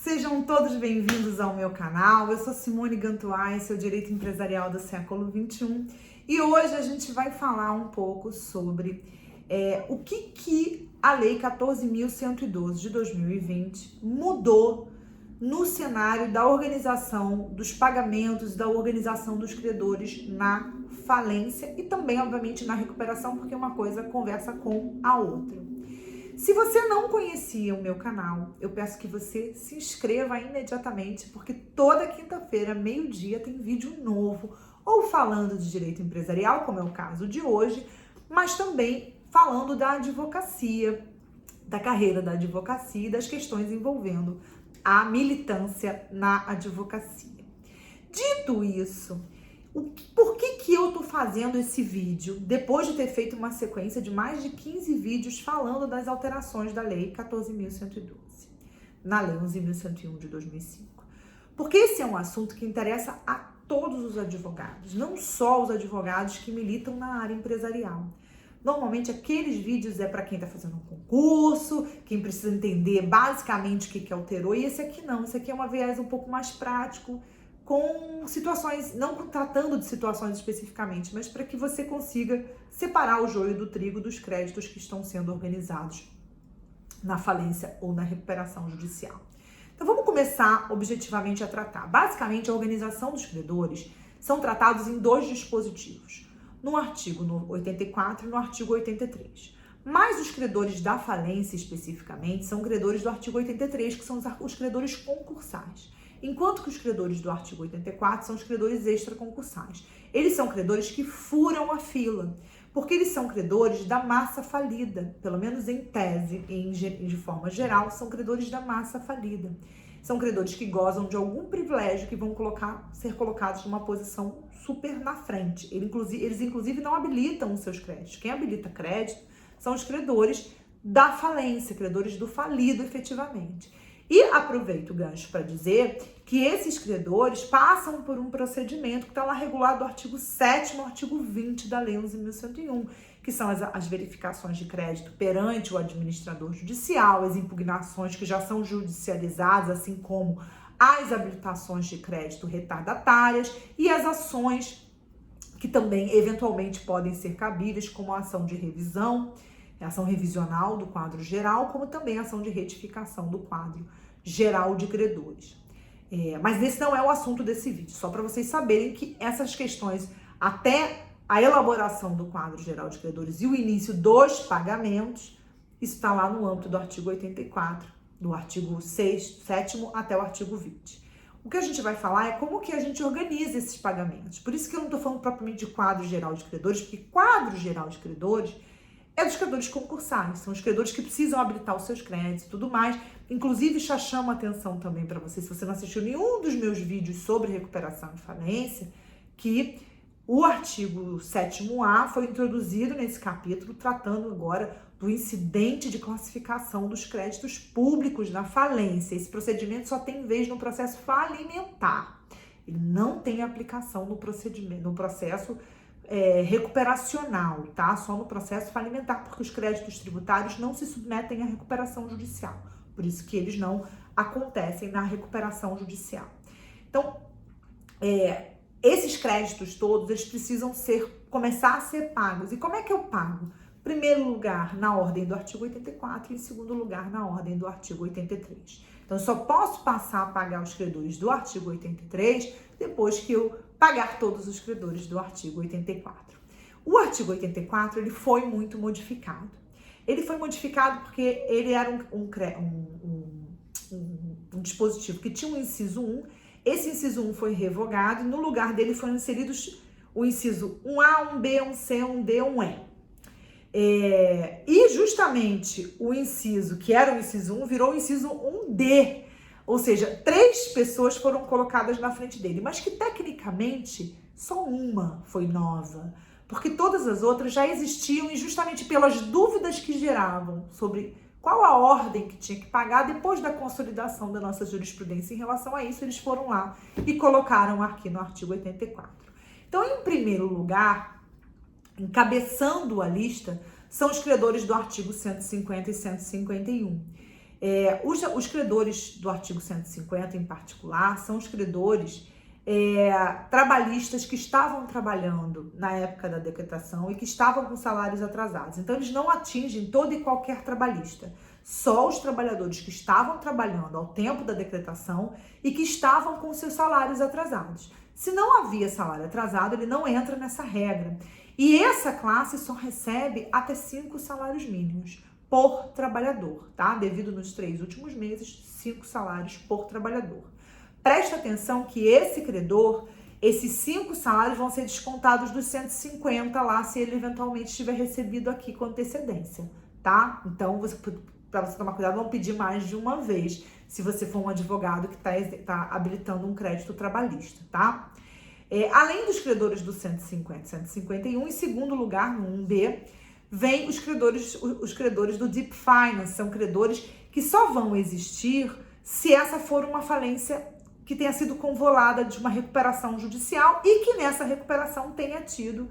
Sejam todos bem-vindos ao meu canal. Eu sou Simone Gantuai, seu direito empresarial do século XXI, e hoje a gente vai falar um pouco sobre o que a Lei 14.112 de 2020 mudou no cenário da organização dos pagamentos, da organização dos credores na falência e também, obviamente, na recuperação, porque uma coisa conversa com a outra. Se você não conhecia o meu canal, eu peço que você se inscreva imediatamente, porque toda quinta-feira, meio-dia, tem vídeo novo, ou falando de direito empresarial, como é o caso de hoje, mas também falando da advocacia, da carreira da advocacia e das questões envolvendo a militância na advocacia. Dito isso, por que eu tô fazendo esse vídeo depois de ter feito uma sequência de mais de 15 vídeos falando das alterações da Lei 14.112, na Lei 11.101 de 2005? Porque esse é um assunto que interessa a todos os advogados, não só os advogados que militam na área empresarial. Normalmente aqueles vídeos é para quem está fazendo um concurso, quem precisa entender basicamente o que alterou, e esse aqui não, esse aqui é uma viés um pouco mais prático, com situações, não tratando de situações especificamente, mas para que você consiga separar o joio do trigo dos créditos que estão sendo organizados na falência ou na recuperação judicial. Então vamos começar objetivamente a tratar. Basicamente, a organização dos credores são tratados em dois dispositivos, no artigo 84 e no artigo 83. Mas os credores da falência especificamente são credores do artigo 83, que são os credores concursais. Enquanto que os credores do artigo 84 são os credores extraconcursais. Eles são credores que furam a fila, porque eles são credores da massa falida, pelo menos em tese, de forma geral, são credores da massa falida. São credores que gozam de algum privilégio que vão ser colocados numa posição super na frente. Eles inclusive não habilitam os seus créditos. Quem habilita crédito são os credores da falência, credores do falido efetivamente. E aproveito o gancho para dizer que esses credores passam por um procedimento que está lá regulado no artigo 7º e artigo 20 da Lei 11.101, que são as verificações de crédito perante o administrador judicial, as impugnações que já são judicializadas, assim como as habilitações de crédito retardatárias e as ações que também eventualmente podem ser cabíveis, como a ação de revisão, a ação revisional do quadro geral, como também a ação de retificação do quadro geral de credores. Mas esse não é o assunto desse vídeo, só para vocês saberem que essas questões, até a elaboração do quadro geral de credores e o início dos pagamentos, está lá no âmbito do artigo 84, do artigo 7º até o artigo 20. O que a gente vai falar é como que a gente organiza esses pagamentos. Por isso que eu não estou falando propriamente de quadro geral de credores, porque quadro geral de credores é dos credores concursais, são os credores que precisam habilitar os seus créditos e tudo mais. Inclusive, já chamo a atenção também para você, se você não assistiu nenhum dos meus vídeos sobre recuperação e falência, que o artigo 7º-A foi introduzido nesse capítulo, tratando agora do incidente de classificação dos créditos públicos na falência. Esse procedimento só tem vez no processo falimentar. Ele não tem aplicação no procedimento, no processo recuperacional, tá? Só no processo falimentar, porque os créditos tributários não se submetem à recuperação judicial. Por isso que eles não acontecem na recuperação judicial. Então, esses créditos todos, eles precisam começar a ser pagos. E como é que eu pago? Em primeiro lugar, na ordem do artigo 84 e em segundo lugar, na ordem do artigo 83. Então, eu só posso passar a pagar os credores do artigo 83 depois que eu pagar todos os credores do artigo 84. O artigo 84, ele foi muito modificado. Ele foi modificado porque ele era um dispositivo que tinha um inciso 1, esse inciso 1 foi revogado e no lugar dele foram inseridos o inciso 1A, 1B, 1C, 1D, 1E. E justamente o inciso, que era o inciso 1, virou o inciso 1D, ou seja, 3 pessoas foram colocadas na frente dele, mas que tecnicamente só uma foi nova, porque todas as outras já existiam e justamente pelas dúvidas que geravam sobre qual a ordem que tinha que pagar, depois da consolidação da nossa jurisprudência em relação a isso, eles foram lá e colocaram aqui no artigo 84. Então, em primeiro lugar, encabeçando a lista, são os credores do artigo 150 e 151. Os credores do artigo 150, em particular, são os credores trabalhistas que estavam trabalhando na época da decretação e que estavam com salários atrasados. Então, eles não atingem todo e qualquer trabalhista. Só os trabalhadores que estavam trabalhando ao tempo da decretação e que estavam com seus salários atrasados. Se não havia salário atrasado, ele não entra nessa regra. E essa classe só recebe até 5 salários mínimos por trabalhador, tá? Devido nos 3 últimos meses, 5 salários por trabalhador. Presta atenção que esse credor, esses 5 salários vão ser descontados dos 150 lá, se ele eventualmente tiver recebido aqui com antecedência, tá? Então, para você tomar cuidado, não pedir mais de uma vez, se você for um advogado que tá habilitando um crédito trabalhista, tá? Além dos credores do 150 e 151, em segundo lugar, no 1B, vem os credores do Deep Finance. São credores que só vão existir se essa for uma falência que tenha sido convolada de uma recuperação judicial e que nessa recuperação tenha tido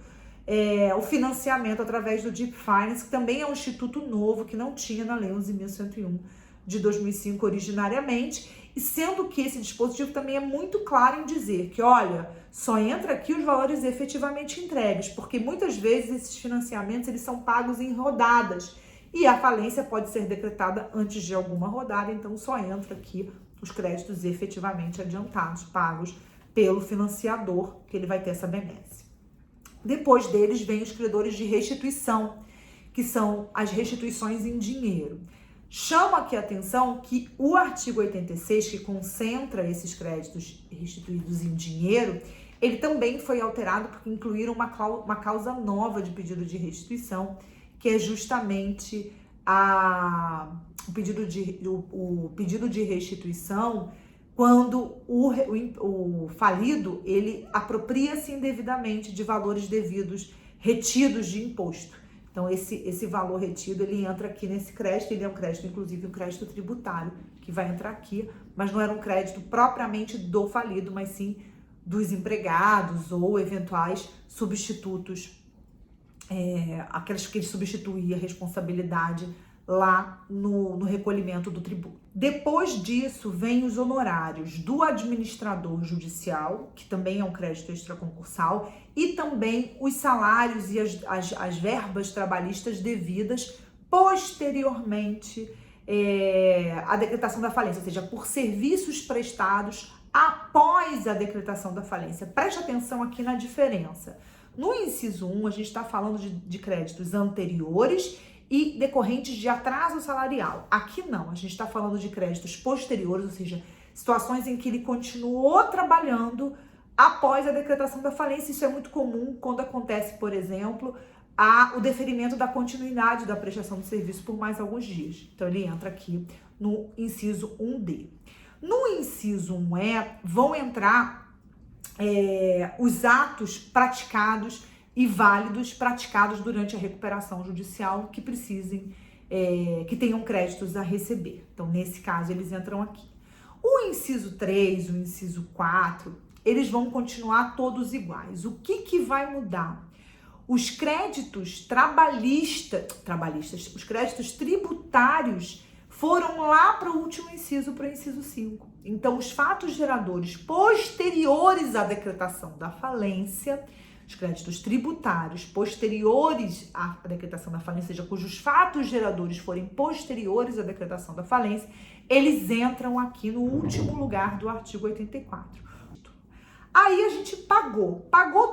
o financiamento através do Deep Finance, que também é um instituto novo que não tinha na Lei 11.101 de 2005 originariamente, e sendo que esse dispositivo também é muito claro em dizer que, olha, só entra aqui os valores efetivamente entregues, porque muitas vezes esses financiamentos eles são pagos em rodadas e a falência pode ser decretada antes de alguma rodada, então só entra aqui os créditos efetivamente adiantados, pagos pelo financiador, que ele vai ter essa benesse. Depois deles vem os credores de restituição, que são as restituições em dinheiro. Chama aqui a atenção que o artigo 86, que concentra esses créditos restituídos em dinheiro, ele também foi alterado porque incluíram uma causa nova de pedido de restituição, que é justamente o pedido de restituição quando o falido ele apropria-se indevidamente de valores devidos retidos de imposto. Então, esse valor retido, ele entra aqui nesse crédito, ele é um crédito, inclusive um crédito tributário, que vai entrar aqui, mas não era um crédito propriamente do falido, mas sim dos empregados ou eventuais substitutos, aqueles que ele substituía a responsabilidade lá no recolhimento do tributo. Depois disso, vem os honorários do administrador judicial, que também é um crédito extraconcursal, e também os salários e as verbas trabalhistas devidas posteriormente à decretação da falência, ou seja, por serviços prestados após a decretação da falência. Preste atenção aqui na diferença. No inciso 1, a gente está falando de créditos anteriores e decorrentes de atraso salarial. Aqui não, a gente está falando de créditos posteriores, ou seja, situações em que ele continuou trabalhando após a decretação da falência. Isso é muito comum quando acontece, por exemplo, o deferimento da continuidade da prestação do serviço por mais alguns dias. Então, ele entra aqui no inciso 1D. No inciso 1E, vão entrar os atos praticados e válidos praticados durante a recuperação judicial que precisem, que tenham créditos a receber. Então, nesse caso, eles entram aqui. O inciso 3, o inciso 4, eles vão continuar todos iguais. O que vai mudar? Os créditos trabalhistas, os créditos tributários foram lá para o último inciso, para o inciso 5. Então, os fatos geradores posteriores à decretação da falência, os créditos tributários posteriores à decretação da falência, ou seja, cujos fatos geradores forem posteriores à decretação da falência, eles entram aqui no último lugar do artigo 84. Aí a gente pagou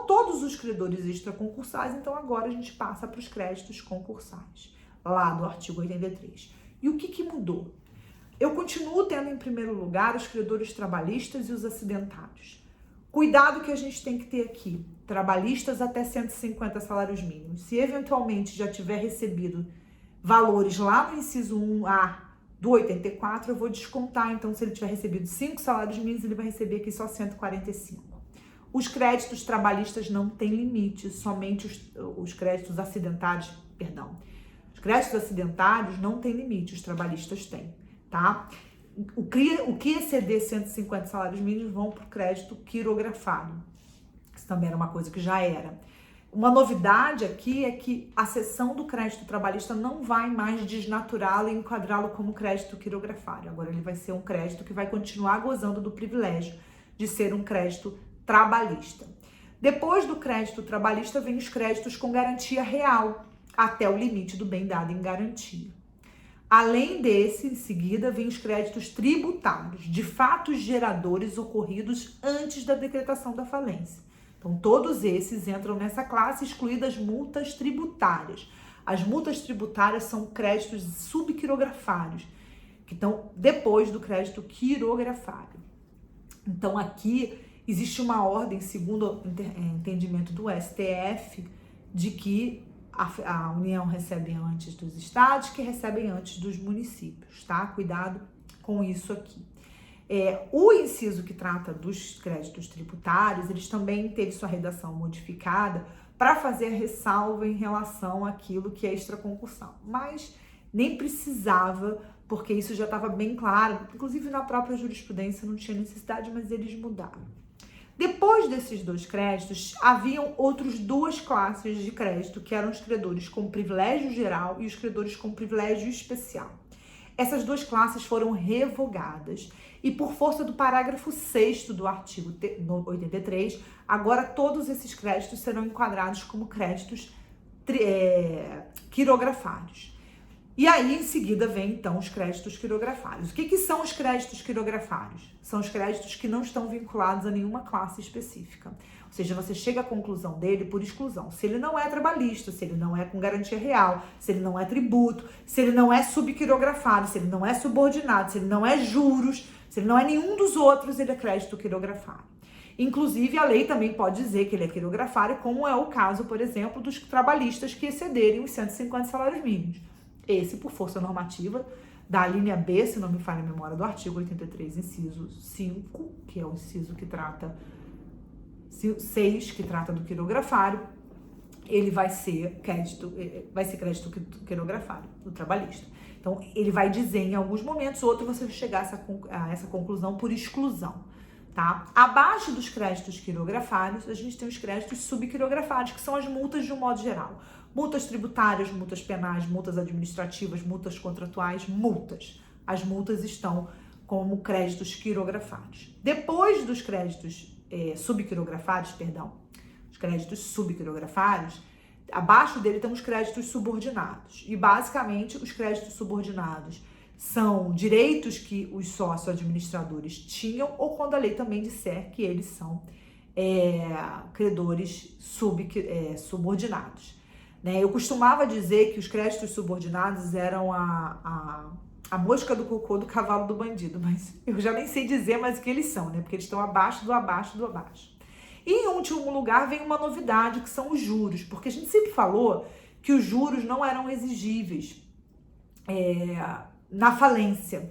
todos os credores extraconcursais, então agora a gente passa para os créditos concursais, lá do artigo 83. E o que mudou? Eu continuo tendo em primeiro lugar os credores trabalhistas e os acidentados. Cuidado que a gente tem que ter aqui, trabalhistas até 150 salários mínimos. Se eventualmente já tiver recebido valores lá no inciso 1A do 84, eu vou descontar. Então, se ele tiver recebido 5 salários mínimos, ele vai receber aqui só 145. Os créditos trabalhistas não têm limite, somente os créditos acidentados, os créditos acidentados não têm limite, os trabalhistas têm, tá? O que exceder 150 salários mínimos vão para o crédito quirografado. Isso também era uma coisa que já era Uma novidade aqui é que a seção do crédito trabalhista não vai mais desnaturá-lo e enquadrá-lo como crédito quirografário. Agora ele vai ser um crédito que vai continuar gozando do privilégio de ser um crédito trabalhista. Depois do crédito trabalhista vem os créditos com garantia real, até o limite do bem dado em garantia. Além desse, em seguida, vem os créditos tributários, de fatos geradores ocorridos antes da decretação da falência. Então, todos esses entram nessa classe, excluídas multas tributárias. As multas tributárias são créditos subquirografários, que estão depois do crédito quirografário. Então, aqui existe uma ordem, segundo o entendimento do STF, de que a União recebe antes dos estados, que recebem antes dos municípios, tá? Cuidado com isso aqui. O inciso que trata dos créditos tributários, eles também teve sua redação modificada para fazer a ressalva em relação àquilo que é extraconcursal. Mas nem precisava, porque isso já estava bem claro, inclusive na própria jurisprudência não tinha necessidade, mas eles mudaram. Depois desses dois créditos, haviam outras duas classes de crédito, que eram os credores com privilégio geral e os credores com privilégio especial. Essas duas classes foram revogadas e, por força do parágrafo 6º do artigo 83, agora todos esses créditos serão enquadrados como créditos quirografários. E aí, em seguida, vem, então, os créditos quirografários. O que são os créditos quirografários? São os créditos que não estão vinculados a nenhuma classe específica. Ou seja, você chega à conclusão dele por exclusão. Se ele não é trabalhista, se ele não é com garantia real, se ele não é tributo, se ele não é subquirografado, se ele não é subordinado, se ele não é juros, se ele não é nenhum dos outros, ele é crédito quirografário. Inclusive, a lei também pode dizer que ele é quirografário, como é o caso, por exemplo, dos trabalhistas que excederem os 150 salários mínimos. Esse, por força normativa, da linha B, se não me falha a memória, do artigo 83, inciso 5, que é o inciso que trata, 6, que trata do quirografário, ele vai ser crédito quirografário, do trabalhista. Então, ele vai dizer em alguns momentos, outro você vai chegar a essa conclusão por exclusão, tá? Abaixo dos créditos quirografários, a gente tem os créditos subquirografários, que são as multas de um modo geral. Multas tributárias, multas penais, multas administrativas, multas contratuais, multas. As multas estão como créditos quirografários. Depois dos créditos subquirografários, os créditos subquirografários, abaixo dele tem os créditos subordinados. E basicamente os créditos subordinados são direitos que os sócio-administradores tinham, ou quando a lei também disser que eles são credores subordinados. Eu costumava dizer que os créditos subordinados eram a mosca do cocô do cavalo do bandido, mas eu já nem sei dizer mais o que eles são, porque eles estão abaixo do abaixo do abaixo. E em último lugar vem uma novidade, que são os juros, porque a gente sempre falou que os juros não eram exigíveis na falência,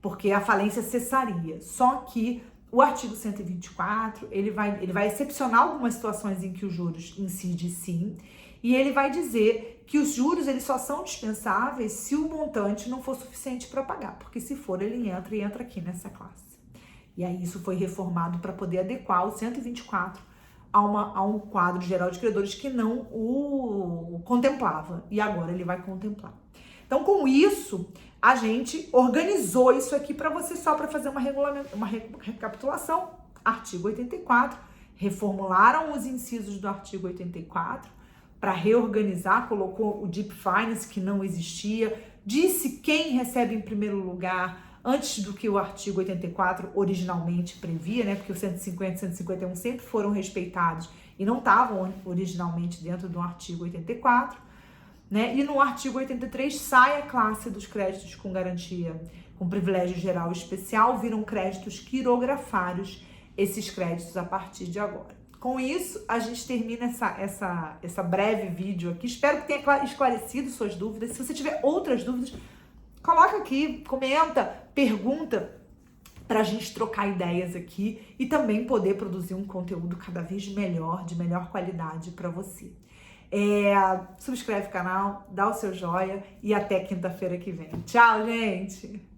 porque a falência cessaria. Só que o artigo 124, ele vai excepcionar algumas situações em que os juros incidem sim, e ele vai dizer que os juros eles só são dispensáveis se o montante não for suficiente para pagar, porque se for ele entra aqui nessa classe. E aí isso foi reformado para poder adequar o 124 a um quadro geral de credores que não o contemplava, e agora ele vai contemplar. Então, com isso, a gente organizou isso aqui para você, só para fazer uma recapitulação. Artigo 84, reformularam os incisos do artigo 84 para reorganizar, colocou o Deep Finance, que não existia, disse quem recebe em primeiro lugar, antes do que o artigo 84 originalmente previa, porque o 150 e 151 sempre foram respeitados e não estavam originalmente dentro do artigo 84. E no artigo 83 sai a classe dos créditos com garantia, com privilégio geral especial, viram créditos quirografários, esses créditos a partir de agora. Com isso, a gente termina essa breve vídeo aqui. Espero que tenha esclarecido suas dúvidas. Se você tiver outras dúvidas, coloca aqui, comenta, pergunta, para a gente trocar ideias aqui e também poder produzir um conteúdo cada vez melhor, de melhor qualidade para você. Subscreve o canal, dá o seu joia e até quinta-feira que vem. Tchau, gente!